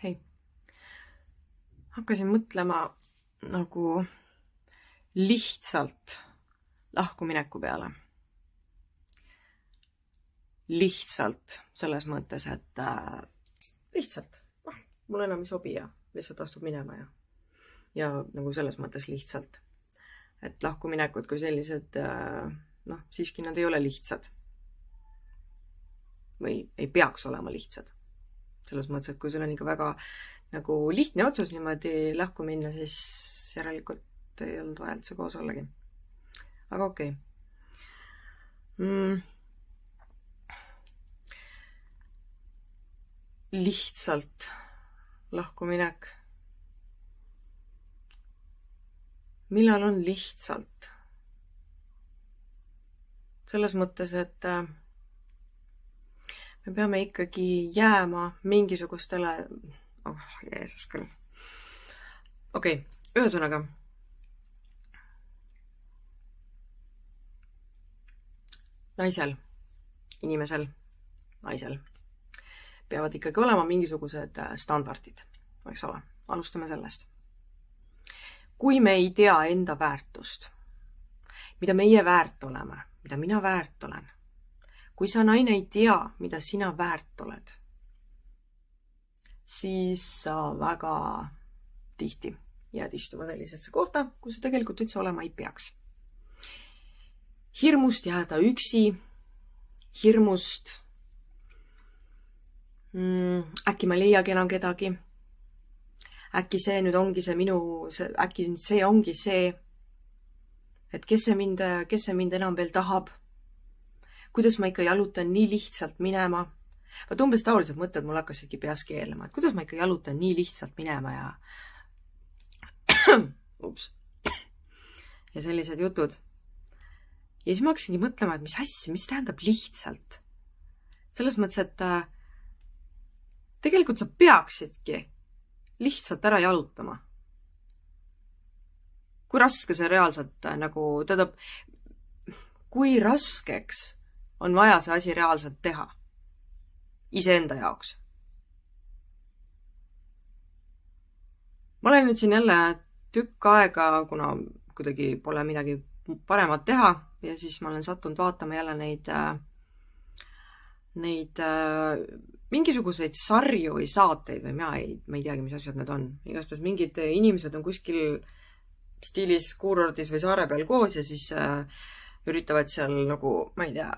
Hei, hakkasin mõtlema nagu lihtsalt lahkumineku peale. Lihtsalt selles mõttes, et lihtsalt, mul enam ei sobi ja lihtsalt astub minema ja nagu selles mõttes lihtsalt. Et lahkuminekud kui sellised, siiski nad ei ole lihtsad. Või ei peaks olema lihtsad. Selles mõttes, et kui sul on ikka väga nagu lihtne otsus niimoodi lahku minna, siis järelikult ei olnud vaja üldse koos ollagi. Aga okei. Lihtsalt lahkuminek. Millal on lihtsalt? Selles mõttes, et me peame ikkagi jääma mingisugustele... Jeesus küll. Okei, ühesõnaga. Naisel, inimesel, naisel peavad ikkagi olema mingisugused standardid, eks ole. Alustame sellest. Kui me ei tea enda väärtust, mida meie väärt oleme, mida mina väärt olen, kui sa naine ei tea, mida sina väärt oled, siis sa väga tihti jääd istuma sellisesse kohta, kus sa tegelikult üldse olema ei peaks. Hirmust jääda üksi, hirmust äkki ma leiagi enam kedagi, äkki see nüüd ongi see minu, äkki nüüd see ongi see, et kes see mind enam veel tahab, kuidas ma ikka jalutan nii lihtsalt minema. Vaat umbes taolised mõtted mul hakkasidki peas keelema, et kuidas ma ikka jalutan nii lihtsalt minema ja ja sellised jutud. Ja siis ma hakkasingi mõtlema, et mis tähendab lihtsalt. Selles mõttes, et tegelikult sa peaksidki lihtsalt ära jalutama. Kui raske see reaalselt nagu, kui raskeks on vaja see asi reaalselt teha? Iseenda jaoks. Ma olen nüüd siin jälle tükk aega, kuna kuidagi pole midagi paremat teha ja siis ma olen sattunud vaatama jälle neid mingisuguseid sarju või saateid või ma ei teagi, mis asjad need on. Igatahes mingid inimesed on kuskil stiilis kuurordis või saare peal koos ja siis üritavad seal nagu, ma ei tea,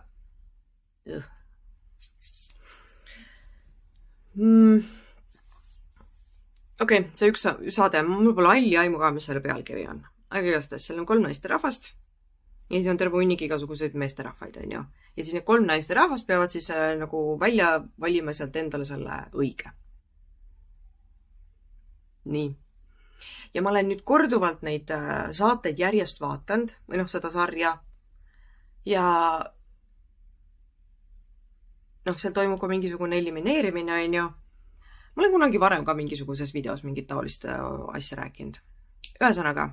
Okei, see üks saade, mul pole alli aimu ka, mis selle pealkiri on. Aga igatahes, seal on 3 naisterahvast ja siis on terve hunnik igasuguseid meesterahvaid, on ju. Ja siis need 3 naisterahvast peavad siis nagu välja valima sealt endale selle õige. Nii. Ja ma olen nüüd korduvalt neid saateid järjest vaatanud, või seda sarja. Ja seal toimub ka mingisugune elimineerimine, on ju. Ma olen kunagi varem ka mingisuguses videos mingit taolist asja rääkinud. Ühesõnaga,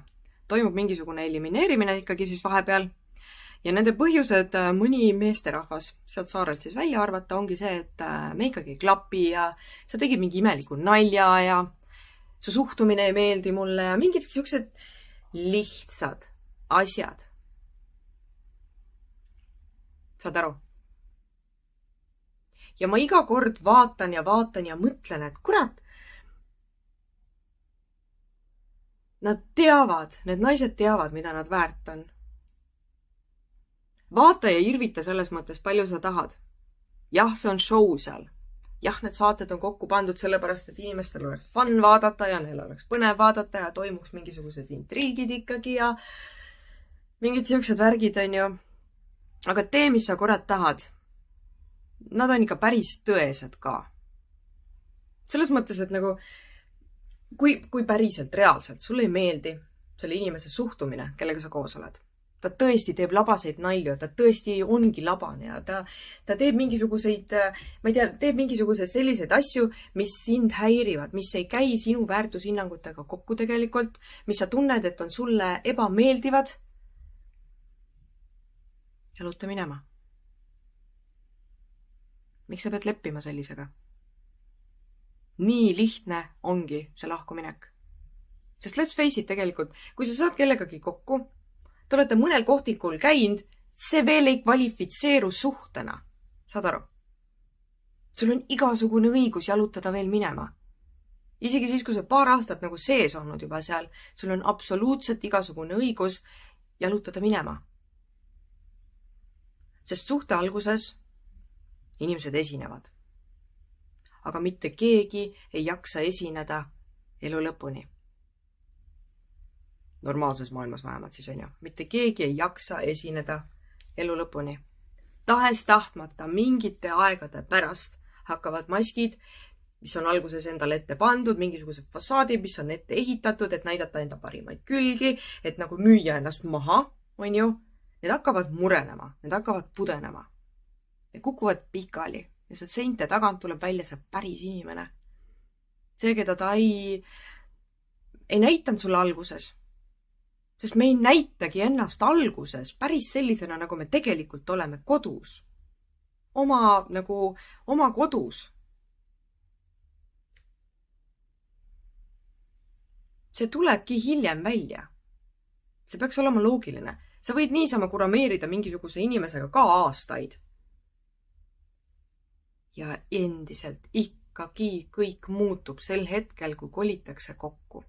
toimub mingisugune elimineerimine ikkagi siis vahepeal. Ja nende põhjused mõni meesterahvas sealt saarelt siis välja arvata ongi see, et me ikkagi ei klapi ja sa tegid mingi imeliku nalja ja su suhtumine ei meeldi mulle ja mingid siuksed lihtsad asjad. Saad aru? Ja ma iga kord vaatan ja mõtlen, et kurat, nad teavad, need naised teavad, mida nad väärt on. Vaata ja irvita selles mõttes, palju sa tahad. Jah, see on show seal. Jah, need saated on kokku pandud sellepärast, et inimestel oleks fun vaadata ja neil oleks põnev vaadata ja toimuks mingisugused intriigid ikkagi ja mingid siuksed värgid, on ju. Aga tee, mis sa kurat tahad. Nad on ikka päris tõesed ka. Selles mõttes, et nagu, kui päriselt, reaalselt, sulle ei meeldi selle inimese suhtumine, kellega sa koos oled. Ta tõesti teeb labaseid nalju, ta tõesti ongi labane ja ta teeb mingisuguseid, ma ei tea, teeb mingisuguseid selliseid asju, mis sind häirivad, mis ei käi sinu väärtushinnangutega kokku tegelikult, mis sa tunned, et on sulle ebameeldivad. Jaluta minema. Miks sa pead leppima sellisega? Nii lihtne ongi see lahkuminek. Sest let's face it tegelikult, kui sa saad kellegagi kokku, te olete mõnel kohtikul käinud, see veel ei kvalifitseeru suhtena. Saad aru? Sul on igasugune õigus jalutada veel minema. Isegi siis, kui sa paar aastat nagu sees olnud juba seal, sul on absoluutselt igasugune õigus jalutada minema. Sest suhte alguses inimesed esinevad. Aga mitte keegi ei jaksa esineda elu lõpuni. Normaalses maailmas vähemalt siis on ju. Mitte keegi ei jaksa esineda elu lõpuni. Tahes tahtmata mingite aegade pärast hakkavad maskid, mis on alguses endale ette pandud, mingisugused fassaadid, mis on ette ehitatud, et näidata enda parimaid külgi, et nagu müüa ennast maha, on ju. Need hakkavad murenema, need hakkavad pudenema. Ja kukuvad pikali. Ja see seinte tagant tuleb välja see päris inimene. See, keda ta ei näitanud sulle alguses. Sest me ei näitagi ennast alguses päris sellisena, nagu me tegelikult oleme kodus. Oma kodus. See tulebki hiljem välja. See peaks olema loogiline. Sa võid niisama kurameerida mingisuguse inimesega ka aastaid. Ja endiselt ikkagi kõik muutub sel hetkel, kui kolitakse kokku.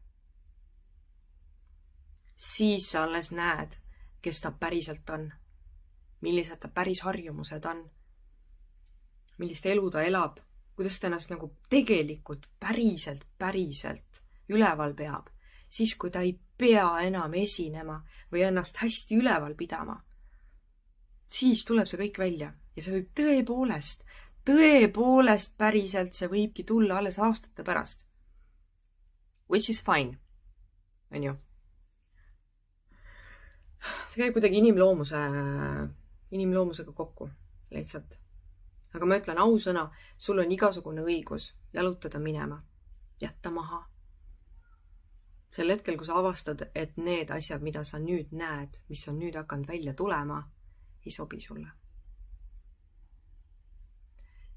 Siis sa alles näed, kes ta päriselt on, millised ta päris harjumused on, millist elu ta elab, kuidas ta ennast nagu tegelikult päriselt üleval peab, siis kui ta ei pea enam esinema või ennast hästi üleval pidama. Siis tuleb see kõik välja ja see võib tõepoolest päriselt see võibki tulla alles aastate pärast. Which is fine, on ju. See käib kuidagi inimloomusega kokku, lihtsalt. Aga ma ütlen ausõna, sul on igasugune õigus jalutada minema, jätta maha. Sel hetkel, kui sa avastad, et need asjad, mida sa nüüd näed, mis on nüüd hakanud välja tulema, ei sobi sulle.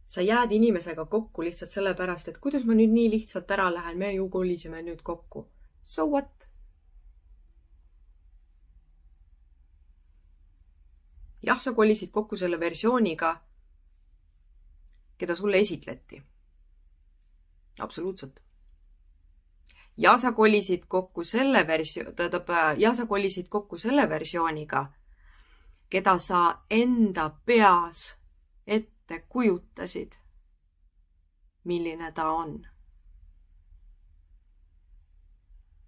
Sa jääd inimesega kokku lihtsalt sellepärast, et kuidas ma nüüd nii lihtsalt ära lähen, me ju kolisime nüüd kokku. So what? Jah, sa kolisid kokku selle versiooniga, keda sulle esitleti. Absoluutselt. Ja sa kolisid kokku selle versiooniga, keda sa enda peas ette kujutasid, milline ta on.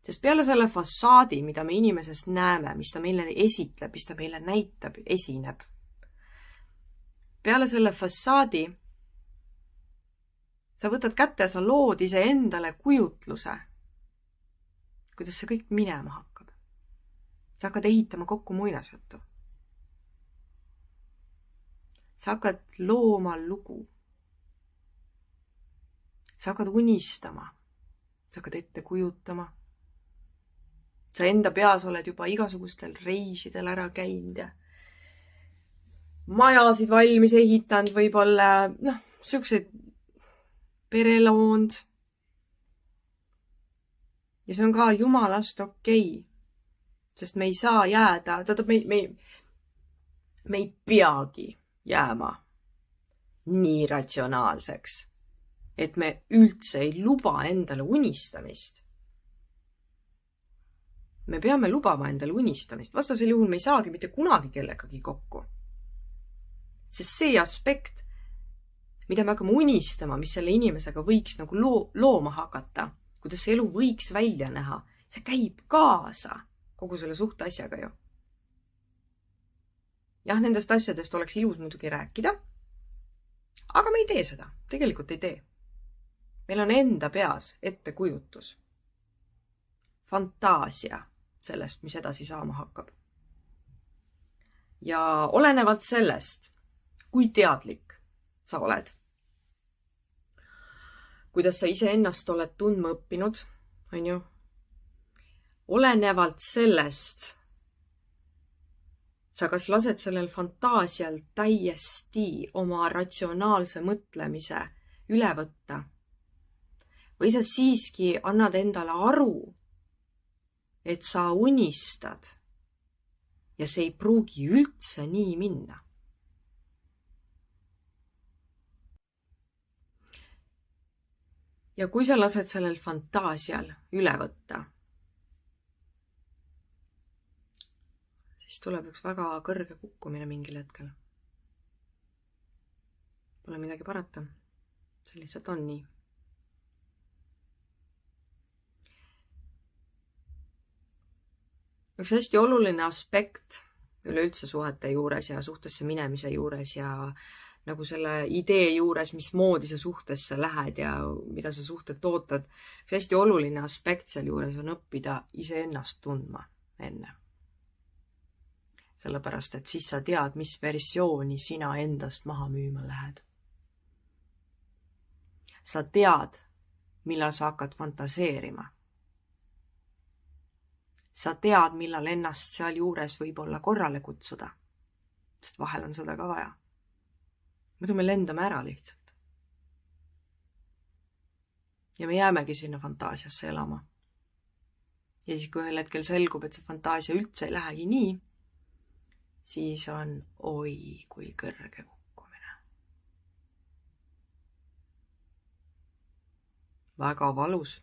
Sest peale selle fassaadi, mida me inimesest näeme, mis ta meile esitleb, mis ta meile näitab, esineb. Peale selle fassaadi sa võtad kätte, sa lood ise endale kujutluse, kuidas see kõik minema hakkab. Sa hakkad ehitama kokku muinasjuttu. Sa hakkad looma lugu. Sa hakkad unistama. Sa hakkad ette kujutama. Sa enda peas oled juba igasugustel reisidel ära käinud ja majasid valmis ehitanud võib-olla, siuksed pereloond. Ja see on ka jumalast okei. Sest me ei saa jääda, me ei peagi jääma nii ratsionaalseks, et me üldse ei luba endale unistamist. Me peame lubama endale unistamist. Vastasel juhul me ei saagi mitte kunagi kellegagi kokku. Sest see aspekt, mida me hakkame unistama, mis selle inimesega võiks nagu looma hakata, kuidas see elu võiks välja näha, see käib kaasa kogu selle suhte asjaga ju. Jah, nendest asjadest oleks ilus muidugi rääkida, aga me ei tee seda. Tegelikult ei tee. Meil on enda peas ettekujutus. Fantaasia sellest, mis edasi saama hakkab. Ja olenevalt sellest, kui teadlik sa oled, kuidas sa ise ennast oled tundma õppinud, on ju? Olenevalt sellest, sa kas lased sellel fantaasial täiesti oma ratsionaalse mõtlemise üle võtta Või sa siiski annad endale aru, et sa unistad ja see ei pruugi üldse nii minna. Ja kui sa lased sellel fantaasial üle võtta, siis tuleb üks väga kõrge kukkumine mingil hetkel. Pole midagi parata. See lihtsalt on nii. Üks hästi oluline aspekt üleüldse suhete juures ja suhtesse minemise juures ja nagu selle idee juures, mismoodi sa suhtesse lähed ja mida sa suhted ootad. Üks hästi oluline aspekt seal juures on õppida iseennast tundma enne. Sellepärast, et siis sa tead, mis versiooni sina endast maha müüma lähed. Sa tead, millal sa hakkad fantaseerima. Sa tead, millal ennast seal juures võib olla korrale kutsuda, sest vahel on seda ka vaja. Muidu me lendame ära lihtsalt. Ja me jäämegi sinna fantaasiasse elama. Ja siis, kui ühel hetkel selgub, et see fantaasia üldse ei lähegi nii, siis on oi kui kõrge kukkumine. Väga valus.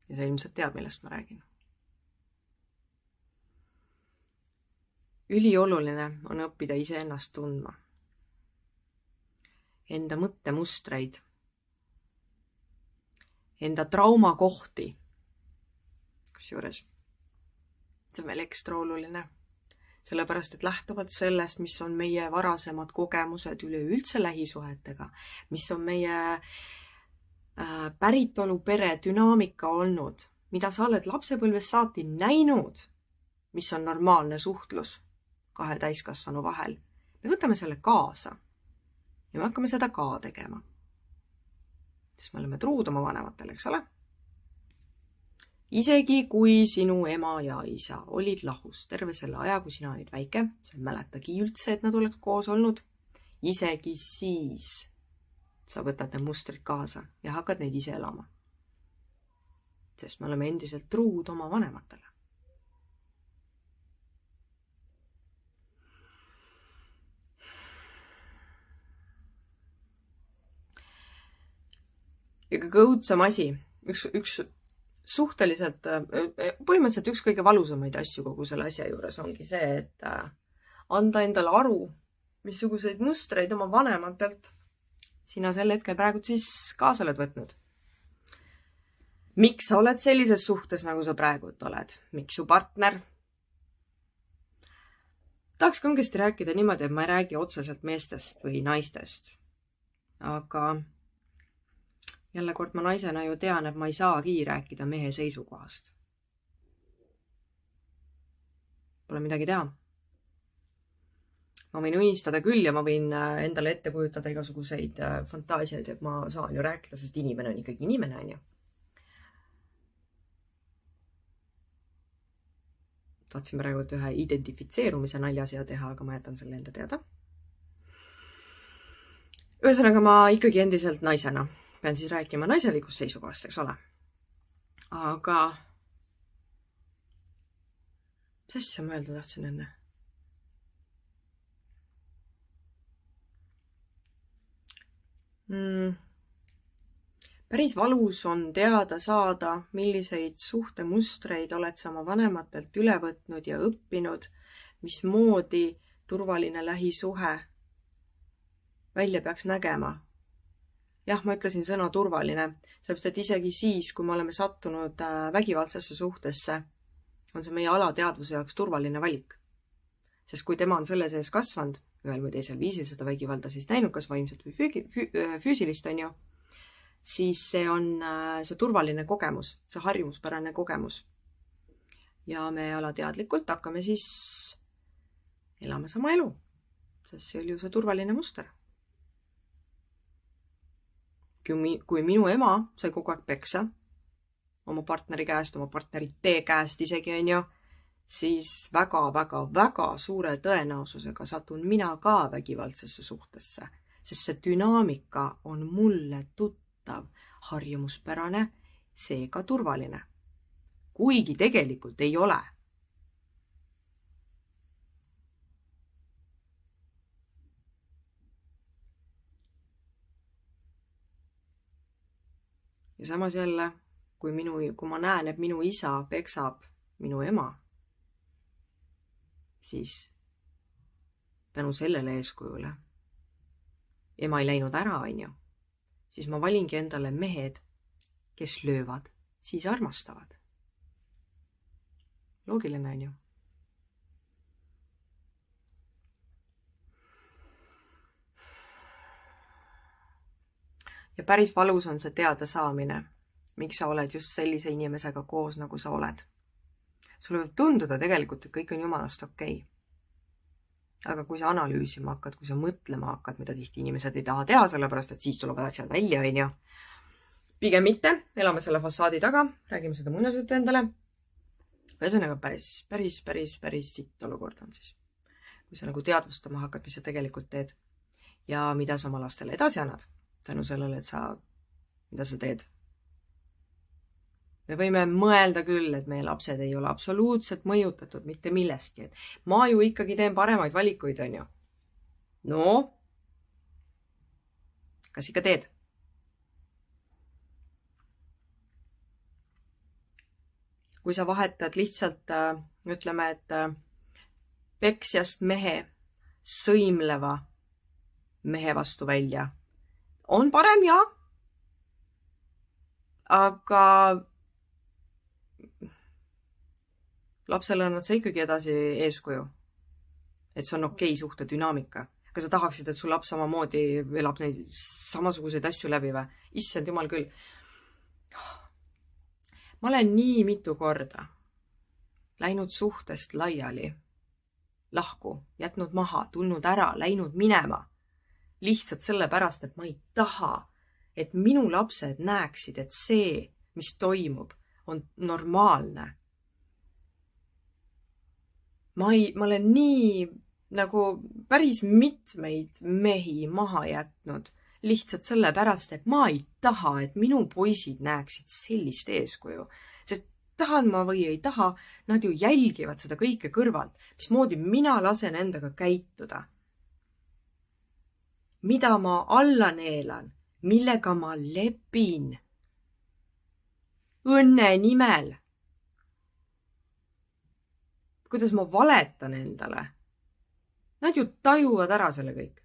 Ja sa ilmselt tead, millest ma räägin. Ülioluline on õppida iseennast tundma. Enda mõttemustreid. Enda traumakohti. Kusjuures see on veel ekstra oluline. Sellepärast, et lähtuvalt sellest, mis on meie varasemad kogemused üleüldse lähisuhetega, mis on meie päritolu pere dünaamika olnud, mida sa oled lapsepõlvest saati näinud, mis on normaalne suhtlus kahe täiskasvanu vahel. Me võtame selle kaasa ja me hakkame seda ka tegema. Sest me oleme truud oma vanematele, eks ole? Isegi kui sinu ema ja isa olid lahus terve selle aja, kui sina olid väike, sa ei mäletagi üldse, et nad oleks koos olnud, isegi siis sa võtad need mustrid kaasa ja hakkad neid ise elama. Sest me oleme endiselt truud oma vanematele. Ja kõige õudsam asi, üks suhteliselt, põhimõtteliselt üks kõige valusamaid asju kogu selle asja juures ongi see, et anda endale aru, missuguseid mustreid oma vanematelt sina sel hetkel praegu siis kaasa oled võtnud. Miks sa oled sellises suhtes, nagu sa praegu oled? Miks su partner? Tahaks kangesti rääkida niimoodi, et ma ei räägi otseselt meestest või naistest. Aga jälle kord ma naisena ju tean, et ma ei saagi rääkida mehe seisukohast. Pole midagi teha. Ma võin unistada küll ja ma võin endale ette kujutada igasuguseid fantaasiaid, et ma saan ju rääkida, sest inimene on ikkagi inimene, on ju. Tahtsin praegu ühe identifitseerumise nalja siia teha, aga ma jätan selle enda teada. Ühesõnaga ma ikkagi endiselt naisena pean siis rääkima naiselikust seisukohast, eks ole. Aga mis asja ma öelda tahtsin enne? Päris valus on teada saada, milliseid suhtemustreid oled sa oma vanematelt üle võtnud ja õppinud, mismoodi turvaline lähisuhe välja peaks nägema. Jah, ma ütlesin sõna turvaline, sellepärast, et isegi siis, kui me oleme sattunud vägivaldsesse suhtesse, on see meie alateadvuse jaoks turvaline valik. Sest kui tema on selle sees kasvanud, ühel või teisel viisil seda vägivalda siis näinud, kas vaimselt või füüsilist on ju, siis see on see turvaline kogemus, see harjumuspärane kogemus. Ja me alateadlikult hakkame siis elama sama elu, sest see oli ju see turvaline muster. Kui minu ema sai kogu aeg peksa oma partneri käest, oma partnerite käest isegi on ju, siis väga suure tõenäosusega satun mina ka vägivaldsesse suhtesse. sest see dünaamika on mulle tuttav, harjumuspärane, seega turvaline. Kuigi tegelikult ei ole. Ja samas jälle, kui ma näen, et minu isa peksab minu ema, siis tänu sellele eeskujule ema ei läinud ära, siis ma valingi endale mehed, kes löövad, siis armastavad. Loogiline, on ju. Ja päris valus on see teada saamine, miks sa oled just sellise inimesega koos, nagu sa oled. Sulle võib tunduda tegelikult, et kõik on jumalast okei. Aga kui sa analüüsima hakkad, kui sa mõtlema hakkad, mida tihti inimesed ei taha teha, sellepärast et siis tulevad asjad välja, on ju. Pigem mitte, elame selle fassaadi taga, räägime seda muinasjuttu endale. Ühesõnaga päris sitt olukord on siis. Kui sa nagu teadvustama hakkad, mis sa tegelikult teed ja mida sa oma lastele edasi annad tänu sellele, et mida sa teed. Me võime mõelda küll, et meie lapsed ei ole absoluutselt mõjutatud mitte millestki. Et ma ju ikkagi teen paremaid valikuid, on ju. No, kas ikka teed? Kui sa vahetad lihtsalt, ütleme, et peksjast mehe, sõimleva mehe vastu välja, on parem, jah. Aga lapsele annad sa ikkagi edasi eeskuju. Et see on okei suhte dünaamika. Aga sa tahaksid, et su laps samamoodi elab neid samasuguseid asju läbi või? Issand jumal küll. Ma olen nii mitu korda läinud suhtest laiali, lahku, jätnud maha, tulnud ära, läinud minema. Lihtsalt sellepärast, et ma ei taha, et minu lapsed näeksid, et see, mis toimub, on normaalne. Ma olen nii nagu päris mitmeid mehi maha jätnud lihtsalt sellepärast, et ma ei taha, et minu poisid näeksid sellist eeskuju. Sest tahan ma või ei taha, nad ju jälgivad seda kõike kõrvalt, mismoodi mina lasen endaga käituda. Mida ma alla neelan, millega ma lepin. Õnne nimel. Kuidas ma valetan endale. Nad ju tajuvad ära selle kõik.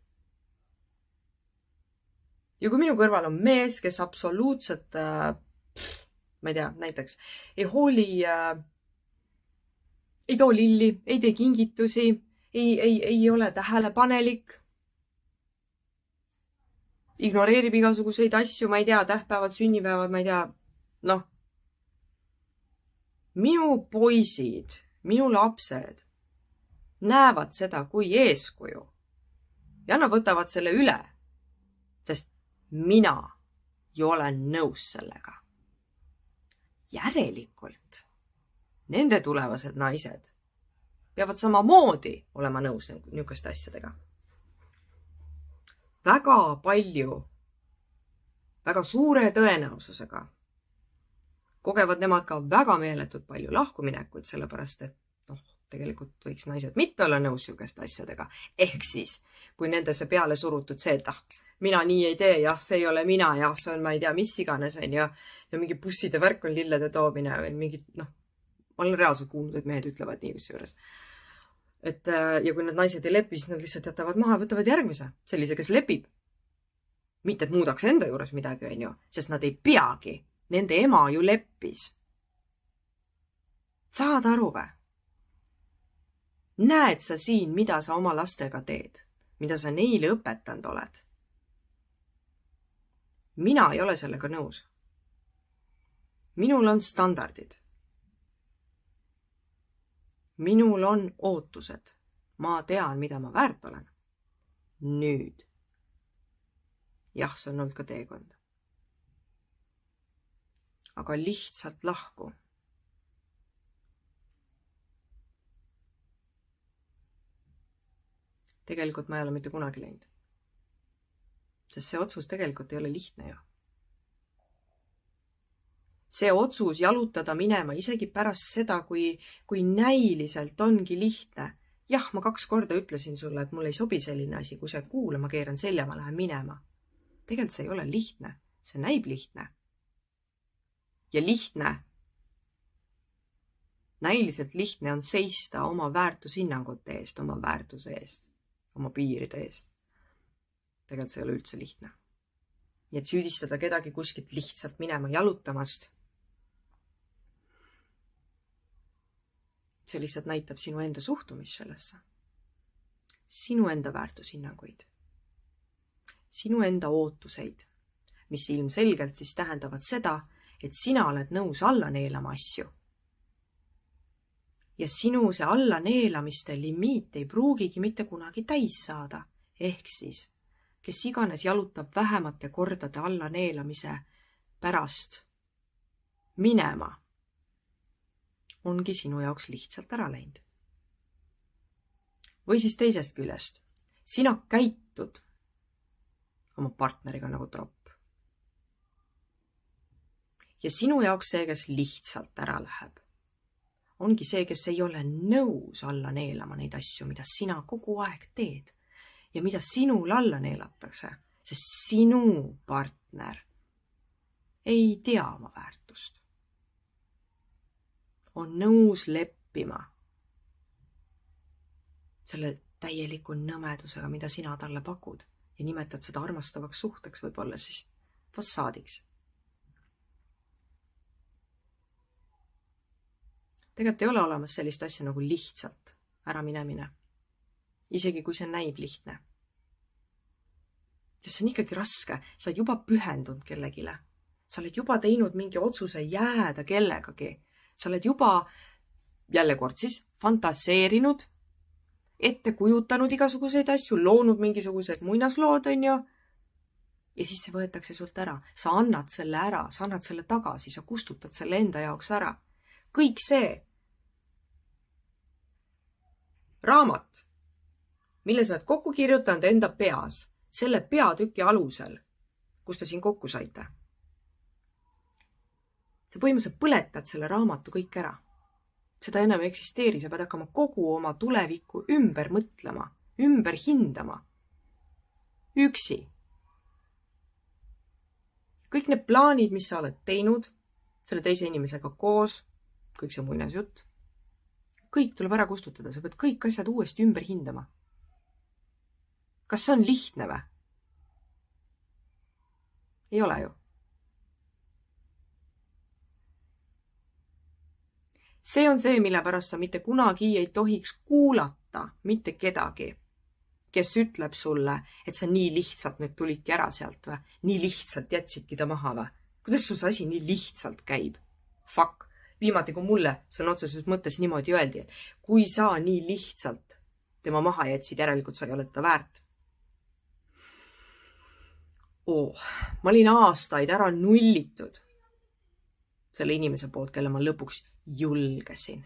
Ja kui minu kõrval on mees, kes absoluutselt, ma ei tea, näiteks, ei hooli, ei too lilli, ei tee kingitusi, ei ole tähelepanelik, ignoreerib igasuguseid asju, ma ei tea, tähtpäevad, sünnipäevad, ma ei tea, noh. Minu poisid, minu lapsed näevad seda kui eeskuju ja nad võtavad selle üle, sest mina ju olen nõus sellega. Järelikult nende tulevased naised peavad samamoodi olema nõus niisuguste asjadega. Väga palju, väga suure tõenäosusega kogevad nemad ka väga meeletult palju lahkuminekuid, sellepärast et tegelikult võiks naised mitte olla nõus niisuguste asjadega. Ehk siis, kui nendesse peale surutud see, et mina nii ei tee, jah, see ei ole mina, jah, see on, ma ei tea, mis iganes on ja mingi busside värk on lillede toomine või mingi, ma olen reaalselt kuulnud, et mehed ütlevad nii kusjuures. Ja kui need naised ei lepi, siis nad lihtsalt jätavad maha, võtavad järgmise, sellise, kes lepib. Mitte, et muudaks enda juures midagi, on ju, sest nad ei peagi. Nende ema ju leppis. Saad aru või? Näed sa siin, mida sa oma lastega teed? Mida sa neile õpetanud oled? Mina ei ole sellega nõus. Minul on standardid. Minul on ootused. Ma tean, mida ma väärt olen. Nüüd. Jah, see on olnud ka teekond. Aga lihtsalt lahku. Tegelikult ma ei ole mitte kunagi läinud. Sest see otsus tegelikult ei ole lihtne ju. See otsus jalutada minema isegi pärast seda, kui näiliselt ongi lihtne. Jah, ma 2 korda ütlesin sulle, et mul ei sobi selline asi, kui sa ei kuule, ma keeran selja, ma lähen minema. Tegelikult see ei ole lihtne, see näib lihtne. Ja lihtne, näiliselt lihtne on seista oma väärtushinnangute eest, oma väärtuse eest, oma piiride eest. Tegelikult see ei ole üldse lihtne. Nii et süüdistada kedagi kuskilt lihtsalt minema jalutamast, see lihtsalt näitab sinu enda suhtumist sellesse. Sinu enda väärtushinnanguid. Sinu enda ootuseid, mis ilmselgelt siis tähendavad seda, et sina oled nõus alla neelama asju. Ja sinu see alla neelamiste limiit ei pruugigi mitte kunagi täis saada. Ehk siis, kes iganes jalutab vähemate kordade alla neelamise pärast minema, ongi sinu jaoks lihtsalt ära läinud. Või siis teisest küljest, sina käitud oma partneriga nagu tropp. Ja sinu jaoks see, kes lihtsalt ära läheb, ongi see, kes ei ole nõus alla neelama neid asju, mida sina kogu aeg teed ja mida sinul alla neelatakse, sest sinu partner ei tea oma väärtust. On nõus leppima selle täieliku nõmedusega, mida sina talle pakud ja nimetad seda armastavaks suhteks, võib-olla siis fassaadiks. Tegelikult ei ole olemas sellist asja nagu lihtsalt ära minemine, isegi kui see näib lihtne. Sest see on ikkagi raske, sa oled juba pühendunud kellegile, sa oled juba teinud mingi otsuse jääda kellegagi. Sa oled juba, jälle kord siis, fantaseerinud, ette kujutanud igasuguseid asju, loonud mingisugused muinaslood, on ju, ja siis see võetakse sult ära. Sa annad selle ära, sa annad selle tagasi, sa kustutad selle enda jaoks ära. Kõik see raamat, mille sa oled kokku kirjutanud enda peas, selle peatüki alusel, kus te siin kokku saite. Sa põhimõtteliselt põletad selle raamatu kõik ära. Seda enam ei eksisteeri, sa pead hakkama kogu oma tulevikku ümber mõtlema, ümber hindama. Üksi. Kõik need plaanid, mis sa oled teinud, selle teise inimesega koos, kõik see muinasjutt, kõik tuleb ära kustutada, sa pead kõik asjad uuesti ümber hindama. Kas see on lihtne või? Ei ole ju. See on see, mille pärast sa mitte kunagi ei tohiks kuulata mitte kedagi, kes ütleb sulle, et sa nii lihtsalt nüüd tulidki ära sealt või? Nii lihtsalt jätsidki ta maha või? Kuidas sul see asi nii lihtsalt käib? Fuck. Viimati kui mulle sõna otseses mõttes niimoodi öeldi, et kui sa nii lihtsalt tema maha jätsid, järelikult sa ei ole ta väärt. Ma olin aastaid ära nullitud selle inimese poolt, kelle ma lõpuks julgesin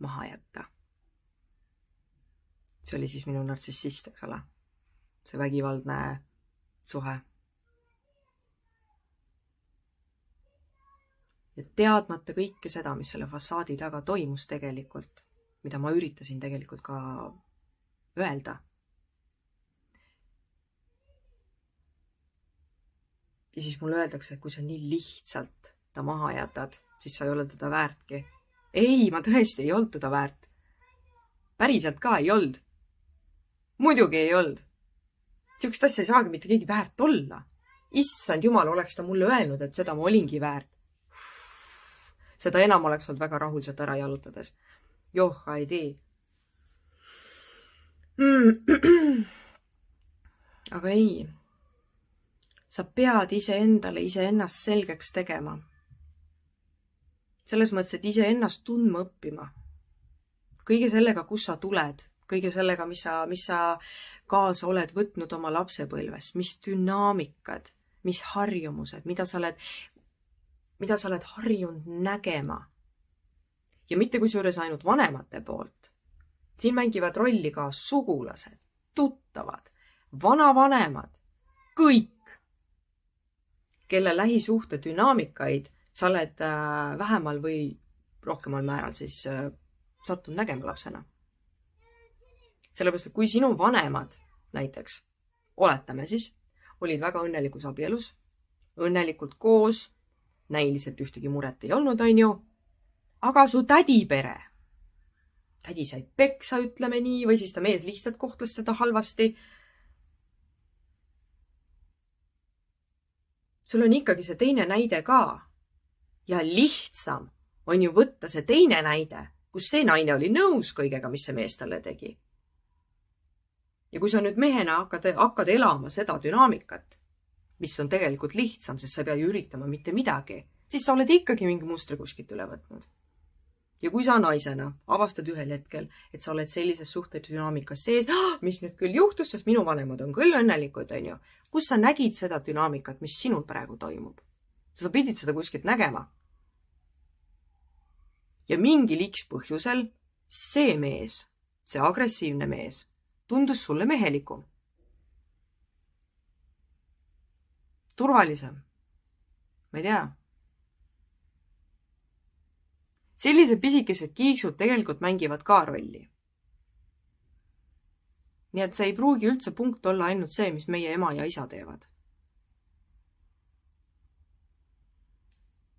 maha jätta. See oli siis minu nartsissist, eks ole. See vägivaldne suhe. Ja teadmata kõike seda, mis selle fassaadi taga toimus tegelikult, mida ma üritasin tegelikult ka öelda. Ja siis mulle öeldakse, et kui sa nii lihtsalt ta maha jätad, siis sa ei ole teda väärtki. Ei, ma tõesti ei olnud teda väärt. Päriselt ka ei olnud. Muidugi ei olnud. Siukest asja ei saagi mitte keegi väärt olla. Issand jumal, oleks ta mulle öelnud, et seda ma olingi väärt. Seda enam oleks olnud väga rahulselt ära jalutades. Joh, ei tea. Aga ei. Sa pead iseendale iseennast selgeks tegema. Selles mõttes, et iseennast tundma õppima. Kõige sellega, kus sa tuled, kõige sellega, mis sa kaasa oled võtnud oma lapsepõlvest, mis dünaamikad, mis harjumused, mida sa oled harjunud nägema. Ja mitte kusjuures ainult vanemate poolt. Siin mängivad rolli ka sugulased, tuttavad, vanavanemad, kõik. kelle lähisuhte dünaamikaid sa oled vähemal või rohkemal määral siis sattunud nägema lapsena. Sellepärast, et kui sinu vanemad näiteks, oletame siis, olid väga õnnelikus abielus, õnnelikult koos, näiliselt ühtegi muret ei olnud, on ju, aga su tädipere, tädi sai peksa, ütleme nii, või siis ta mees lihtsalt kohtles teda halvasti. Sul on ikkagi see teine näide ka. Ja lihtsam on ju võtta see teine näide, kus see naine oli nõus kõigega, mis see mees talle tegi. Ja kui sa nüüd mehena hakkad elama seda dünaamikat, mis on tegelikult lihtsam, sest sa ei pea ju üritama mitte midagi, siis sa oled ikkagi mingi mustri kuskilt üle võtnud. Ja kui sa naisena avastad ühel hetkel, et sa oled sellises suhteid dünaamikas sees, mis nüüd küll juhtus, sest minu vanemad on küll õnnelikud, on ju, kus sa nägid seda dünaamikat, mis sinul praegu toimub. Sa pidid seda kuskilt nägema. Ja mingil X põhjusel see mees, see agressiivne mees, tundus sulle mehelikum. Turvalisem. Ma ei tea. Sellised pisikesed kiiksud tegelikult mängivad ka rolli. Nii et see ei pruugi üldse punkt olla ainult see, mis meie ema ja isa teevad.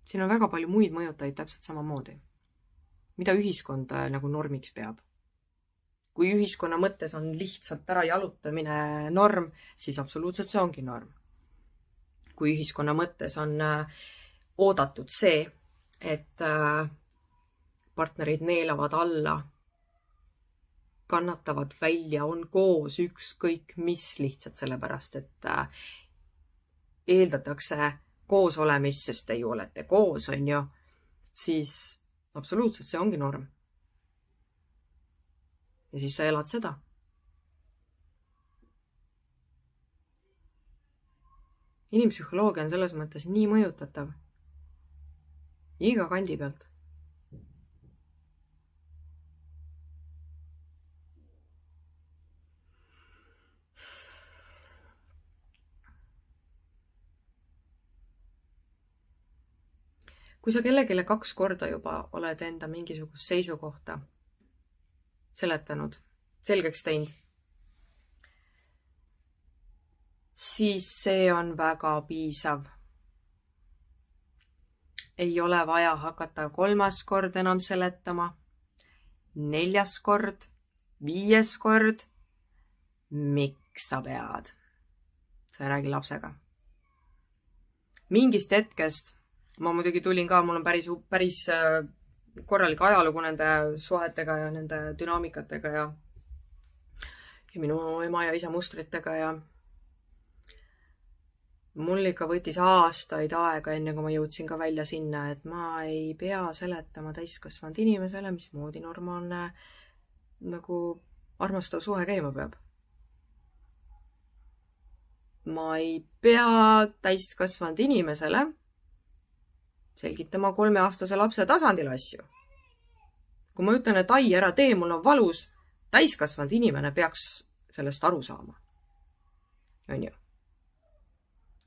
Siin on väga palju muid mõjutajaid täpselt samamoodi. Mida ühiskond nagu normiks peab. Kui ühiskonna mõttes on lihtsalt ära jalutamine norm, siis absoluutselt see ongi norm. Kui ühiskonna mõttes on oodatud see, et partnerid neelavad alla, kannatavad välja, on koos ükskõik mis lihtsalt sellepärast, et eeldatakse koos olemist, sest te ju olete koos, on ju, siis absoluutselt see ongi norm. Ja siis sa elad seda. Inimpsühholoogia on selles mõttes nii mõjutatav. Iga kandi pealt. Kui sa kellegile 2 korda juba oled enda mingisugust seisukohta seletanud, selgeks teinud, siis see on väga piisav. Ei ole vaja hakata 3. kord enam seletama, 4. kord, 5. kord. Miks sa pead? Sa ei räägi lapsega. Mingist hetkest ma muidugi tulin ka, mul on päris korralik ajalugu nende suhetega ja nende dünaamikatega ja minu ema ja isa mustritega ja mul ikka võttis aastaid aega, enne kui ma jõudsin ka välja sinna, et ma ei pea seletama täiskasvanud inimesele, mismoodi normaalne nagu armastav suhe käima peab. Ma ei pea täiskasvanud inimesele selgitama 3-aastase lapse tasandil asju. Kui ma ütlen, et ai, ära tee, mul on valus, täiskasvanud inimene peaks sellest aru saama. On ju?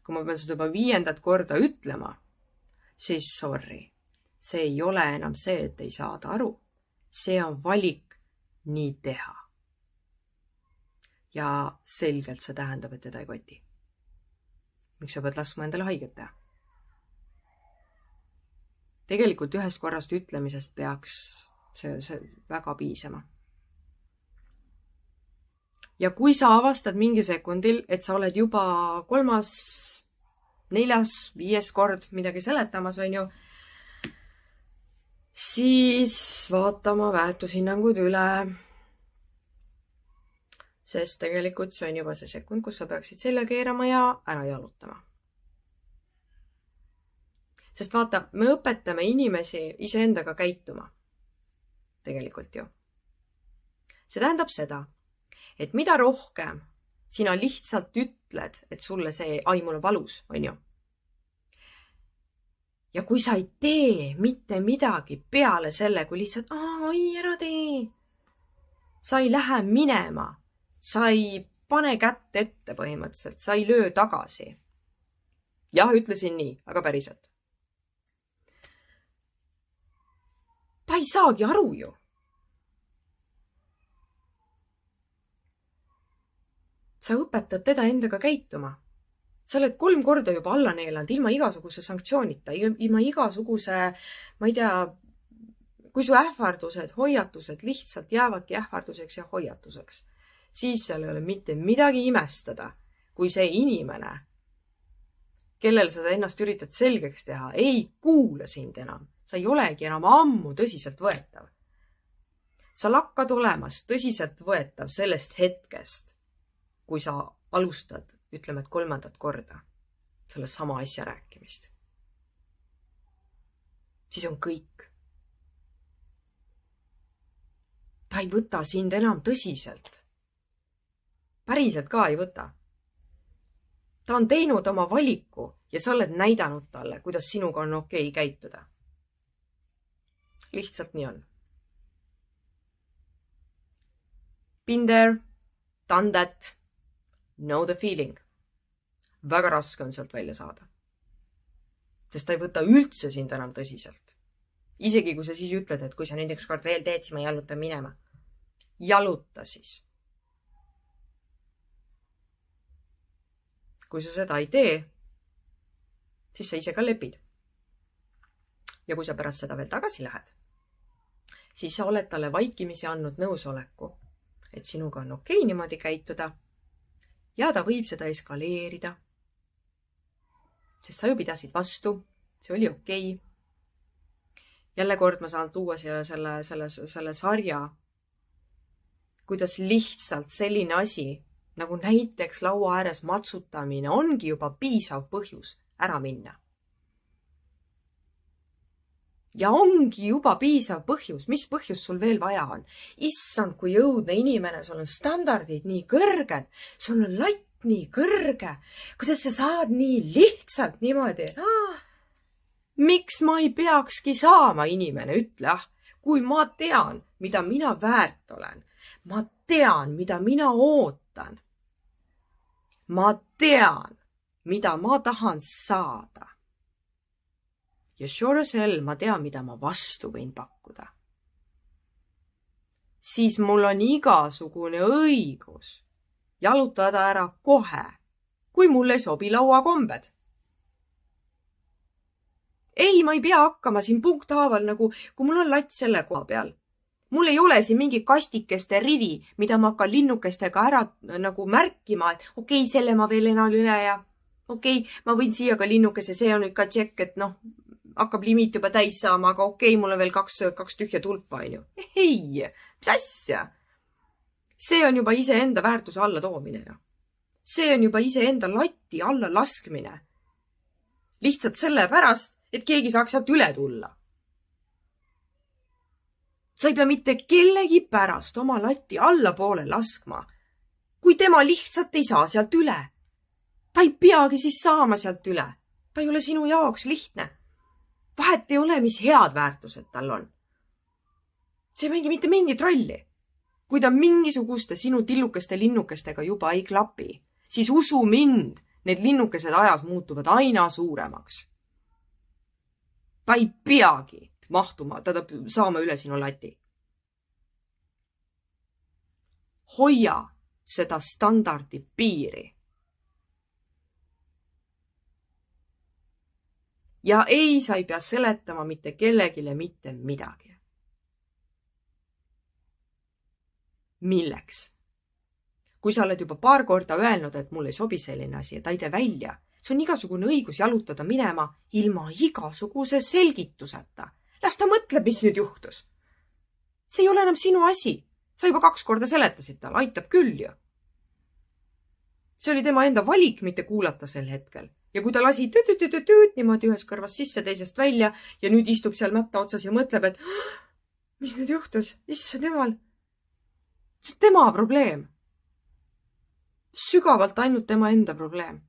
Kui ma pean seda juba 5. korda ütlema, siis sorry. See ei ole enam see, et ei saada aru. See on valik nii teha. Ja selgelt see tähendab, et teda ei koti. Miks sa pead laskma endale haiget teha? Tegelikult 1 korrast ütlemisest peaks see väga piisama. Ja kui sa avastad mingi sekundil, et sa oled juba 3., 4., 5. kord midagi seletamas, on ju, siis vaatama väärtushinnangud üle. Sest tegelikult see on juba see sekund, kus sa peaksid selja keerama ja ära jalutama. Sest vaata, me õpetame inimesi iseendaga käituma. Tegelikult ju. See tähendab seda, et mida rohkem sina lihtsalt ütled, et sulle see, ai, mul on valus, on ju. Ja kui sa ei tee mitte midagi peale selle, kui lihtsalt, ai, ära tee. Sa ei lähe minema. Sa ei pane kätt ette põhimõtteliselt. Sa ei löö tagasi. Jah, ütlesin nii, aga päriselt. Ta ei saagi aru ju. Sa õpetad teda endaga käituma. Sa oled 3 korda juba alla neelanud ilma igasuguse sanktsioonita, ilma igasuguse, ma ei tea, kui su ähvardused, hoiatused lihtsalt jäävadki ähvarduseks ja hoiatuseks, siis seal ei ole mitte midagi imestada, kui see inimene, kellel sa ennast üritad selgeks teha, ei kuula sind enam. Sa ei olegi enam ammu tõsiselt võetav. Sa lakkad olemas tõsiselt võetav sellest hetkest, kui sa alustad, ütleme, et 3. korda selle sama asja rääkimist. Siis on kõik. Ta ei võta sind enam tõsiselt. Päriselt ka ei võta. Ta on teinud oma valiku ja sa oled näidanud talle, kuidas sinuga on okei käituda. Lihtsalt nii on. Been there, done that, know the feeling. Väga raske on sealt välja saada. Sest ta ei võta üldse sind enam tõsiselt. Isegi kui sa siis ütled, et kui sa nüüd ükskord veel teed, siis ma jalutan minema. Jaluta siis. Kui sa seda ei tee, siis sa ise ka lepid. Ja kui sa pärast seda veel tagasi lähed, siis sa oled talle vaikimisi andnud nõusoleku, et sinuga on okei niimoodi käituda ja ta võib seda eskaleerida. Sest sa ju pidasid vastu, see oli okei. Jälle kord ma saan tuua selle sarja, kuidas lihtsalt selline asi, nagu näiteks laua ääres matsutamine, ongi juba piisav põhjus ära minna. Ja ongi juba piisav põhjus, mis põhjus sul veel vaja on. Issand, kui jõudne inimene, sul on standardid nii kõrged, sul on latt nii kõrge, kuidas sa saad nii lihtsalt niimoodi. Miks ma ei peakski saama, inimene, ütle, kui ma tean, mida mina väärt olen. Ma tean, mida mina ootan. Ma tean, mida ma tahan saada. Ja sure as hell ma tean, mida ma vastu võin pakkuda. Siis mul on igasugune õigus jalutada ära kohe, kui mulle ei sobi lauakombed. Ei, ma ei pea hakkama siin punkthaaval, nagu kui mul on latt selle koha peal. Mul ei ole siin mingi kastikeste rivi, mida ma hakkan linnukestega ära nagu märkima, et okei, selle ma veel enam üle ja okei, ma võin siia ka linnukese, see on nüüd ka tšekk, et hakkab limiit juba täis saama, aga okei, mul on veel kaks tühja tulpa, on ju. Ei, mis asja? See on juba iseenda väärtuse alla toomine. See on juba iseenda latti alla laskmine. Lihtsalt sellepärast, et keegi saaks sealt üle tulla. Sa ei pea mitte kellegi pärast oma latti allapoole laskma, kui tema lihtsalt ei saa sealt üle. Ta ei peagi siis saama sealt üle. Ta ei ole sinu jaoks lihtne. Vahet ei ole, mis head väärtused tal on. See ei mängi mitte mingit rolli. Kui ta mingisuguste sinu tillukeste linnukestega juba ei klapi, siis usu mind, need linnukesed ajas muutuvad aina suuremaks. Ta ei peagi mahtuma, ta saama üle sinu lati. Hoia seda standardi piiri. Ja ei, sa ei pea seletama mitte kellegile mitte midagi. Milleks? Kui sa oled juba paar korda öelnud, et mul ei sobi selline asi, et aide välja, see on igasugune õigus jalutada minema ilma igasuguse selgituseta. Las ta mõtleb, mis nüüd juhtus. See ei ole enam sinu asi. Sa juba 2 korda seletasid tal, aitab küll ju. See oli tema enda valik mitte kuulata sel hetkel. Ja kui ta lasi tüüt niimoodi ühes kõrvast sisse, teisest välja ja nüüd istub seal mätta otsas ja mõtleb, et mis nüüd juhtus? Issand jumal. See on tema probleem. Sügavalt ainult tema enda probleem.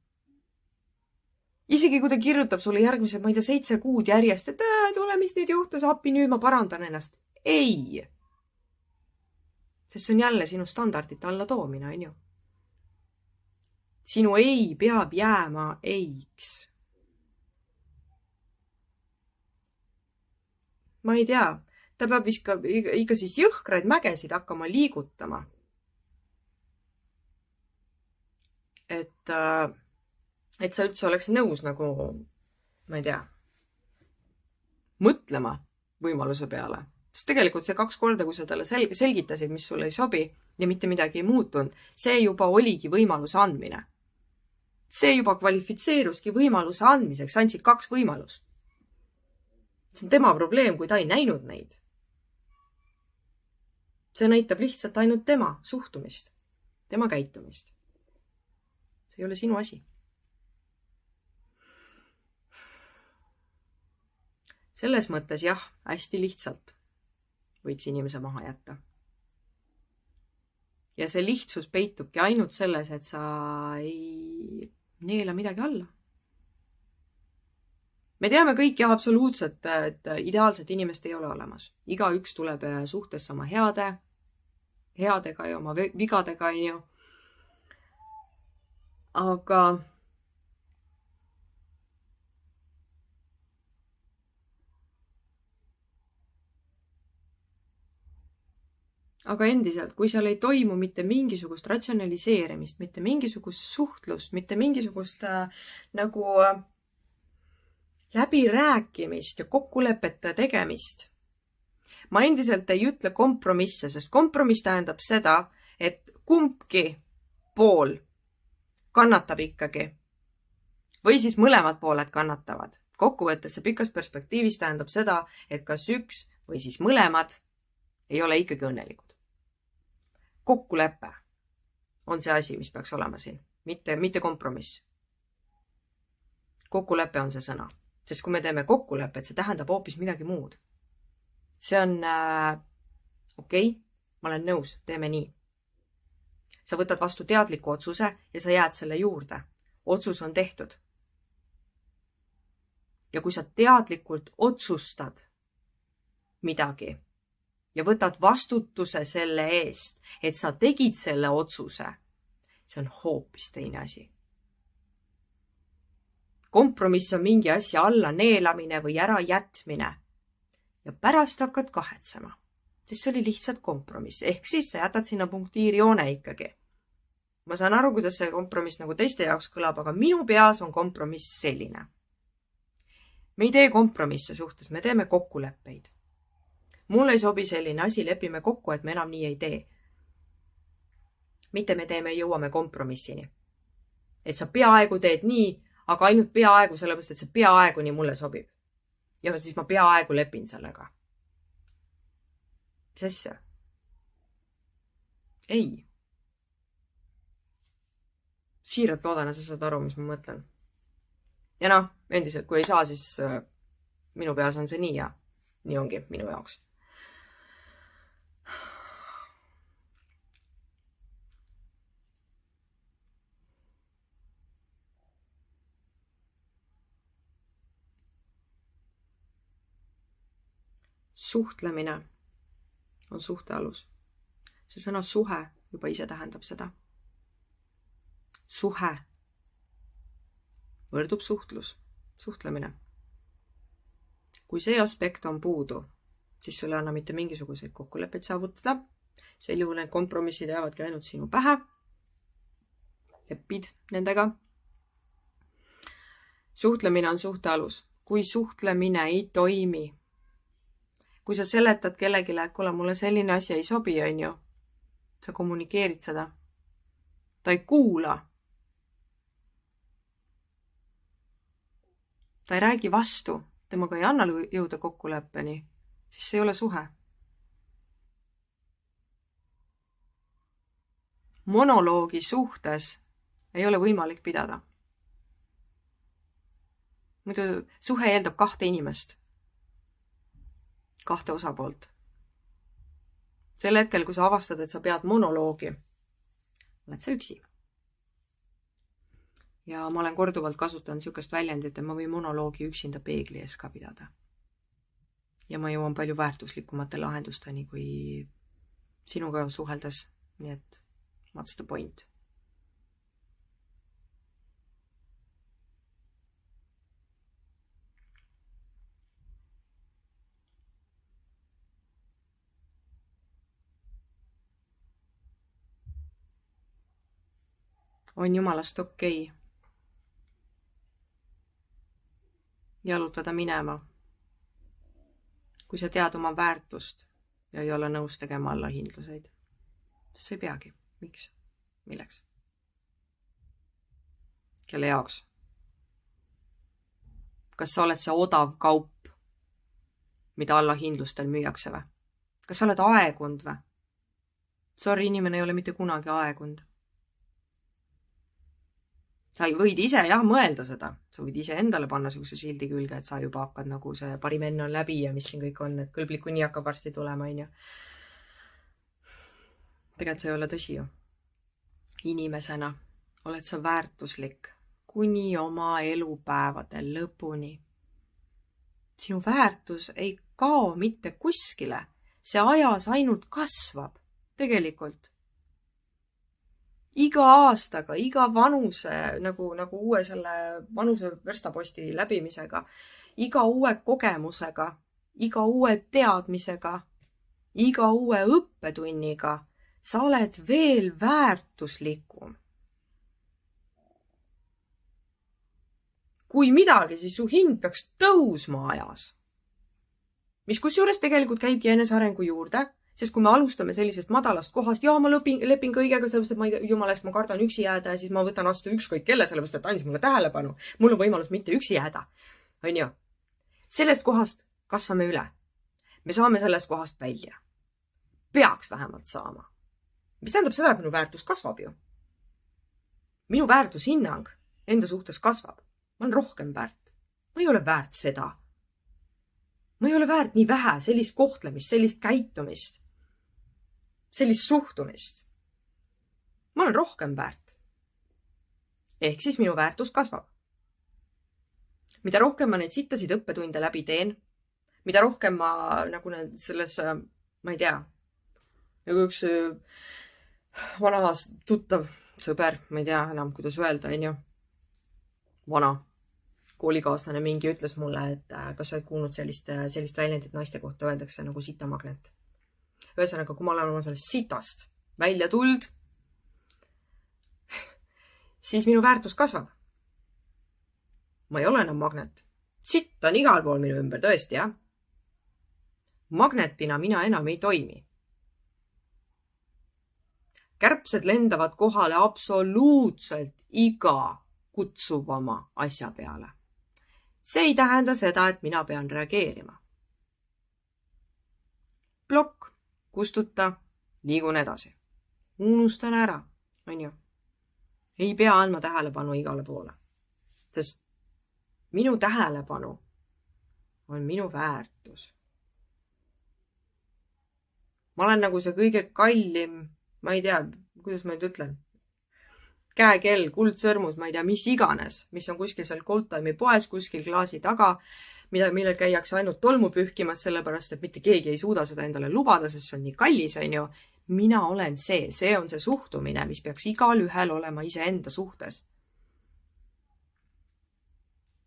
Isegi kui ta kirjutab sulle järgmised, ma ei tea, 7 kuud järjest, et tule, mis nüüd juhtus, appi, nüüd ma parandan ennast. Ei. Sest see on jälle sinu standardite alla toomine, on ju. Sinu ei peab jääma eiks. ma ei tea, ta peab vist ikka siis jõhkraid mägesid hakkama liigutama. Et sa üldse oleks nõus nagu, ma ei tea, mõtlema võimaluse peale. Sest tegelikult see 2 korda, kui sa talle selgitasid, mis sulle ei sobi ja mitte midagi ei muutunud, see juba oligi võimaluse andmine. See juba kvalifitseeruski võimaluse andmiseks, andsid 2 võimalust. See on tema probleem, kui ta ei näinud neid. See näitab lihtsalt ainult tema suhtumist, tema käitumist. See ei ole sinu asi. Selles mõttes jah, hästi lihtsalt võiks inimese maha jätta. Ja see lihtsus peitubki ainult selles, et sa ei neela midagi alla. Me teame kõik ja absoluutselt, et ideaalset inimest ei ole olemas. Igaüks tuleb suhtesse oma headega ja oma vigadega, Aga endiselt, kui seal ei toimu mitte mingisugust ratsionaliseerimist, mitte mingisugust suhtlust, mitte mingisugust läbirääkimist ja kokkulepete tegemist. Ma endiselt ei ütle kompromisse, sest kompromiss tähendab seda, et kumbki pool kannatab ikkagi. Või siis mõlemad pooled kannatavad. Kokkuvõttes see pikas perspektiivis tähendab seda, et kas üks või siis mõlemad ei ole ikkagi õnnelikud. Kokkulepe on see asi, mis peaks olema siin, mitte kompromiss. Kokkulepe on see sõna. Sest kui me teeme kokkulepet, see tähendab hoopis midagi muud. See on okei, ma olen nõus, teeme nii. Sa võtad vastu teadliku otsuse ja sa jääd selle juurde. Otsus on tehtud. Ja kui sa teadlikult otsustad midagi ja võtad vastutuse selle eest, et sa tegid selle otsuse, see on hoopis teine asi. Kompromiss on mingi asja alla neelamine või ära jätmine ja pärast hakkad kahetsema, sest see oli lihtsalt kompromiss, ehk siis sa jätad sinna punktiirjoone ikkagi. Ma saan aru, kuidas see kompromiss nagu teiste jaoks kõlab, aga minu peas on kompromiss selline. Me ei tee kompromisse suhtes, me teeme kokkuleppeid. Mulle ei sobi selline asi, lepime kokku, et me enam nii ei tee. Mitte me teeme, jõuame kompromissini. Et sa peaaegu teed nii, aga ainult peaaegu sellepärast, et see peaaegu nii mulle sobib. Ja siis ma peaaegu lepin sellega. Mis asja? Ei. Siiralt loodan, et sa saad aru, mis ma mõtlen. Ja endiselt, kui ei saa, siis minu peas on see nii ja nii ongi minu jaoks. Suhtlemine on suhte alus. See sõna suhe juba ise tähendab seda. Suhe võrdub suhtlus, suhtlemine. Kui see aspekt on puudu, siis sul ei anna mitte mingisuguseid kokkuleppeid saavutada. Sel juhul need kompromissid jäävadki ainult sinu pähe. Lepid nendega. Suhtlemine on suhte alus. Kui suhtlemine ei toimi, kui sa seletad kellegile, et kuule, mulle selline asi ei sobi, sa kommunikeerid seda. Ta ei kuula. Ta ei räägi vastu, temaga ei anna jõuda kokkuleppeni, siis see ei ole suhe. Monoloogi suhtes ei ole võimalik pidada. Muidu suhe eeldab 2 inimest. 2 osapoolt. Sel hetkel, kui sa avastad, et sa pead monoloogi, oled sa üksi. Ja ma olen korduvalt kasutanud niisugust väljendit, et ma võin monoloogi üksinda peegli ees ka pidada. Ja ma jõuan palju väärtuslikumate lahendusteni kui sinuga suheldes. Nii et what's the point? on jumalast okei jalutada minema, kui sa tead oma väärtust ja ei ole nõus tegema allahindluseid. Sest sa ei peagi. Miks? Milleks? Kelle jaoks? Kas sa oled see odav kaup, mida allahindlustel müüakse või? Kas sa oled aegund või? Sorry, inimene ei ole mitte kunagi aegund. Sa võid ise mõelda seda. Sa võid ise endale panna sellise sildi külge, et sa juba hakkad nagu see parim enne on läbi ja mis siin kõik on, et kõlbliku nii hakkab varsti tulema, on ju. Tegelikult see ei ole tõsi ju. Inimesena oled sa väärtuslik kuni oma elupäevade lõpuni. Sinu väärtus ei kao mitte kuskile. See ajas ainult kasvab. Tegelikult. Iga aastaga, iga vanuse, nagu uue selle vanuse verstaposti läbimisega, iga uue kogemusega, iga uue teadmisega, iga uue õppetunniga, sa oled veel väärtuslikum. Kui midagi, siis su hind peaks tõusma ajas. Mis kusjuures tegelikult käibki enesearengu juurde, sest kui me alustame sellisest madalast kohast, ma lepin kõigega, sellepärast, et jumalast ma kardan üksi jääda ja siis ma võtan vastu ükskõik kelle, sellepärast, et andis mulle tähelepanu. Mul on võimalus mitte üksi jääda. On ju? Sellest kohast kasvame üle. Me saame sellest kohast välja. Peaks vähemalt saama. Mis tähendab seda, et minu väärtus kasvab ju. Minu väärtushinnang enda suhtes kasvab. Ma olen rohkem väärt. Ma ei ole väärt seda. Ma ei ole väärt nii vähe sellist kohtlemist, sellist käitumist, sellist suhtumist. Ma olen rohkem väärt. Ehk siis minu väärtus kasvab. Mida rohkem ma neid sittasid õppetunde läbi teen, mida rohkem ma nagu selles, ma ei tea, nagu üks vana tuttav sõber, ma ei tea enam, kuidas öelda, on ju, vana koolikaaslane mingi ütles mulle, et kas sa oled kuulnud sellist väljendit naiste kohta, öeldakse nagu sitamagnet. Ühesõnaga, kui ma olen oma sellest sitast välja tuld, siis minu väärtus kasvab. Ma ei ole enam magnet. Sitt on igal pool minu ümber, tõesti, jah. Magnetina mina enam ei toimi. Kärbsed lendavad kohale absoluutselt iga kutsuvama asja peale. See ei tähenda seda, et mina pean reageerima. Blokk, kustuta, liigun edasi. Unustan ära, on ju. Ei pea andma tähelepanu igale poole. Sest minu tähelepanu on minu väärtus. Ma olen nagu see kõige kallim, ma ei tea, kuidas ma nüüd ütlen, käekell, kuldsõrmus, ma ei tea, mis iganes, mis on kuskil seal Goldtime'i poes, kuskil klaasi taga, millel käiakse ainult tolmu pühkimas, sellepärast, et mitte keegi ei suuda seda endale lubada, sest see on nii kallis, on ju. Mina olen see on see suhtumine, mis peaks igal ühel olema iseenda suhtes.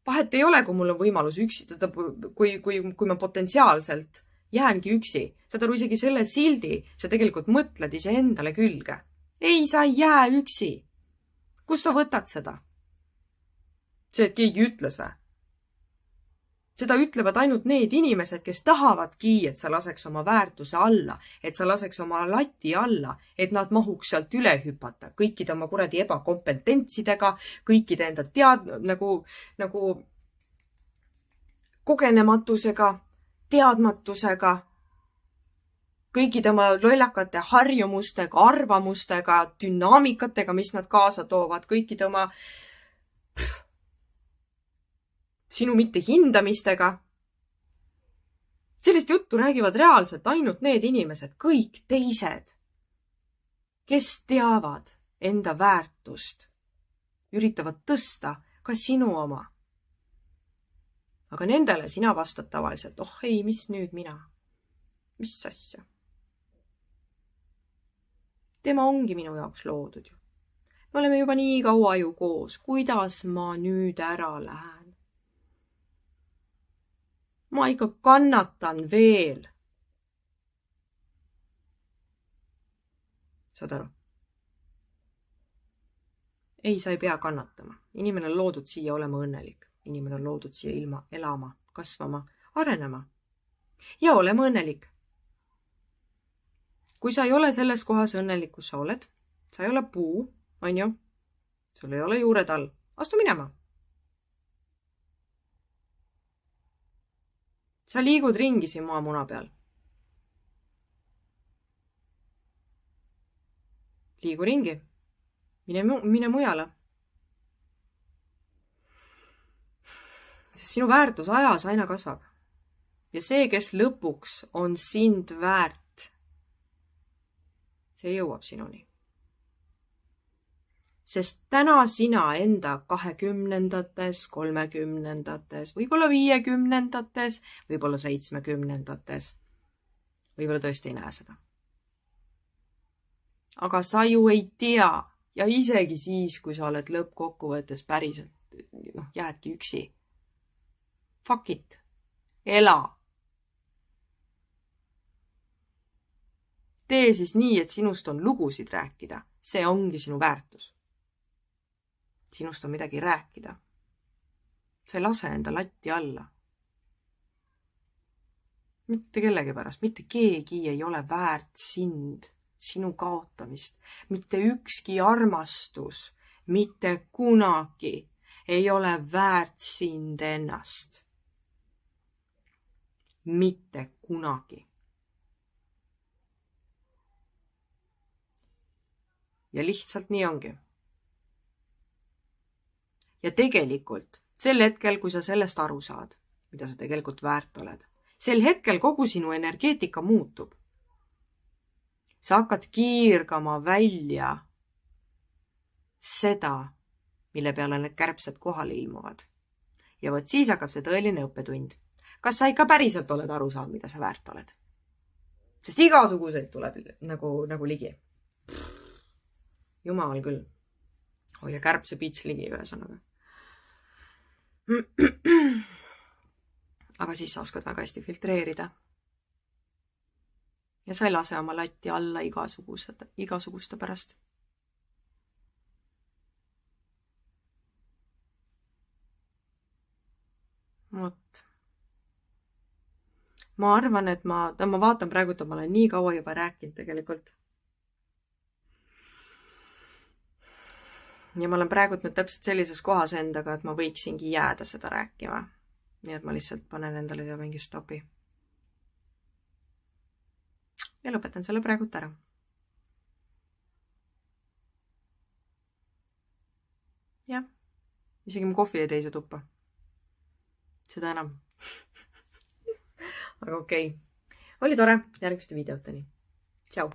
Vahet ei ole, kui mul on võimalus üksi, kui ma potentsiaalselt jäängi üksi. Saad aru, isegi selle sildi sa tegelikult mõtled iseendale külge. Ei, sa ei jää üksi. Kus sa võtad seda? See, et keegi ütles või? Seda ütlevad ainult need inimesed, kes tahavadki, et sa laseks oma väärtuse alla, et sa laseks oma lati alla, et nad mahuks sealt üle hüpata. Kõikide oma kuradi ebakompetentsidega, kõikide enda nagu kogenematusega, teadmatusega, kõikide oma lollakate harjumustega, arvamustega, dünaamikatega, mis nad kaasa toovad, kõikide oma sinu mitte hindamistega. Sellist juttu räägivad reaalselt ainult need inimesed, kõik teised, kes teavad enda väärtust, üritavad tõsta ka sinu oma. Aga nendele sina vastad tavaliselt, ei, mis nüüd mina? Mis asja? Tema ongi minu jaoks loodud ju. Me oleme juba nii kaua ju koos. Kuidas ma nüüd ära lähen? Ma ikka kannatan veel. Saad aru? ei, sa ei pea kannatama. Inimene on loodud siia olema õnnelik. Inimene on loodud siia ilma elama, kasvama, arenema. Ja olema õnnelik. Kui sa ei ole selles kohas õnnelik, kus sa oled, sa ei ole puu, on ju? Sul ei ole juured all. Astu minema. Sa liigud ringi siin maamuna peal. Liigu ringi. Mine mujale. Sest sinu väärtus ajas aina kasvab. Ja see, kes lõpuks on sind väärt, see jõuab sinuni. Sest täna sina enda 20-ndates, 30-ndates, võib-olla 50-ndates, võib-olla 70-ndates, võib-olla tõesti ei näe seda. Aga sa ju ei tea ja isegi siis, kui sa oled lõppkokkuvõttes päriselt, jäädki üksi. Fuck it. Ela. Tee siis nii, et sinust on lugusid rääkida. See ongi sinu väärtus. Sinust on midagi rääkida. Sa ei lase enda latti alla. Mitte kellegi pärast, mitte keegi ei ole väärt sind, sinu kaotamist. Mitte ükski armastus, mitte kunagi ei ole väärt sind ennast. Mitte kunagi. Ja lihtsalt nii ongi. Ja tegelikult, sel hetkel, kui sa sellest aru saad, mida sa tegelikult väärt oled, sel hetkel kogu sinu energeetika muutub. Sa hakkad kiirgama välja seda, mille peale need kärbsed kohale ilmuvad. Ja võt siis hakkab see tõeline õppetund. Kas sa ikka päriselt oled aru saanud, mida sa väärt oled? Sest igasuguseid tuleb nagu ligi. Jumal küll. Hoia kärbse pits ligi ühesõnaga. Aga siis sa oskad väga hästi filtreerida. Ja sa ei lase oma latti alla igasuguste pärast. Vot. Ma arvan, et ma vaatan praegu, et ma olen nii kaua juba rääkinud tegelikult. Ja ma olen praegu nüüd täpselt sellises kohas endaga, et ma võiksingi jääda seda rääkima. Nii et ma lihtsalt panen endale siia mingi stopi. Ja lõpetan selle praegu ära. Jah, isegi mu kohvi ei teise tuppa. Seda enam. Aga okei. Oli tore järgmiste videoteni. Tšau!